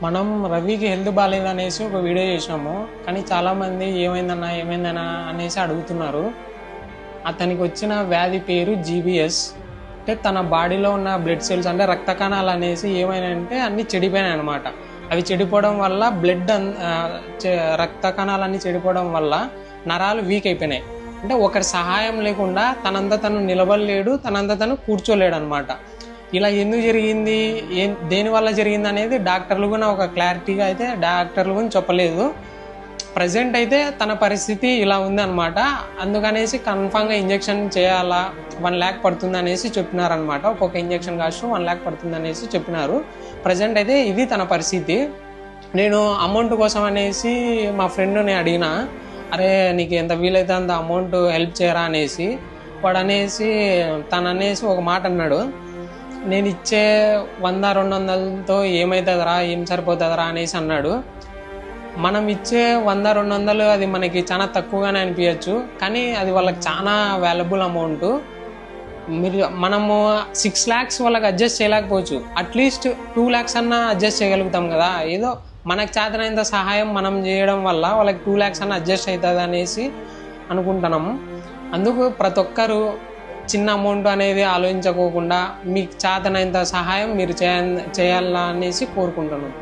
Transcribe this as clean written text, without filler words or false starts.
మనం రవికి హెల్త్ బాగాలేదనేసి ఒక వీడియో చేసినాము. కానీ చాలామంది ఏమైందన్నా అనేసి అడుగుతున్నారు. అతనికి వచ్చిన వ్యాధి పేరు జీబీఎస్. అంటే తన బాడీలో ఉన్న బ్లడ్ సెల్స్ అంటే రక్త కణాలు అనేసి ఏమైనాయంటే అన్నీ చెడిపోయినాయి అనమాట. అవి చెడిపోవడం వల్ల రక్త కణాలన్నీ చెడిపోవడం వల్ల నరాలు వీక్ అయిపోయినాయి. అంటే ఒకరి సహాయం లేకుండా తనంతా తను నిలబడలేడు, తనంతా తను కూర్చోలేడు అనమాట. ఇలా ఎందుకు జరిగింది, దేనివల్ల జరిగింది అనేది డాక్టర్లు కూడా ఒక క్లారిటీగా అయితే డాక్టర్లు కూడా చెప్పలేదు. ప్రజెంట్ అయితే తన పరిస్థితి ఇలా ఉంది అనమాట. అందుకనేసి కన్ఫామ్గా ఇంజెక్షన్ చేయాలా, 1 lakh పడుతుంది అనేసి చెప్పినారనమాట. ఒక్కొక్క ఇంజెక్షన్ కాస్ట్ 1 lakh పడుతుంది అనేసి చెప్పినారు. ప్రజెంట్ అయితే ఇది తన పరిస్థితి. నేను అమౌంట్ కోసం అనేసి మా ఫ్రెండ్ని అడిగిన, అరే నీకు ఎంత వీలైతే అంత అమౌంట్ హెల్ప్ చేయరా అనేసి. వాడు అనేసి తననేసి ఒక మాట అన్నాడు, నేను ఇచ్చే 100-200తో ఏమవుతుందిరా, ఏం సరిపోతుందిరా అనేసి అన్నాడు. మనం ఇచ్చే 100-200 అది మనకి చాలా తక్కువగానే అనిపించచ్చు, కానీ అది వాళ్ళకి చాలా వాల్యుబుల్ అమౌంట్. మనము 6 lakhs వాళ్ళకి అడ్జస్ట్ చేయలేకపోవచ్చు, అట్లీస్ట్ 2 lakhs అన్నా అడ్జస్ట్ చేయగలుగుతాం కదా. ఏదో మనకు చేతనైనంత సహాయం మనం చేయడం వల్ల వాళ్ళకి 2 lakhs అన్నా అడ్జస్ట్ అవుతుంది అనేసి అనుకుంటున్నాము. అందుకు ప్రతి ఒక్కరు చిన్న అమౌంట్ అనేది ఆలోచించుకోకుండా మీకు చేతనైనంత సహాయం మీరు చేయాలనేసి కోరుకుంటున్నాం.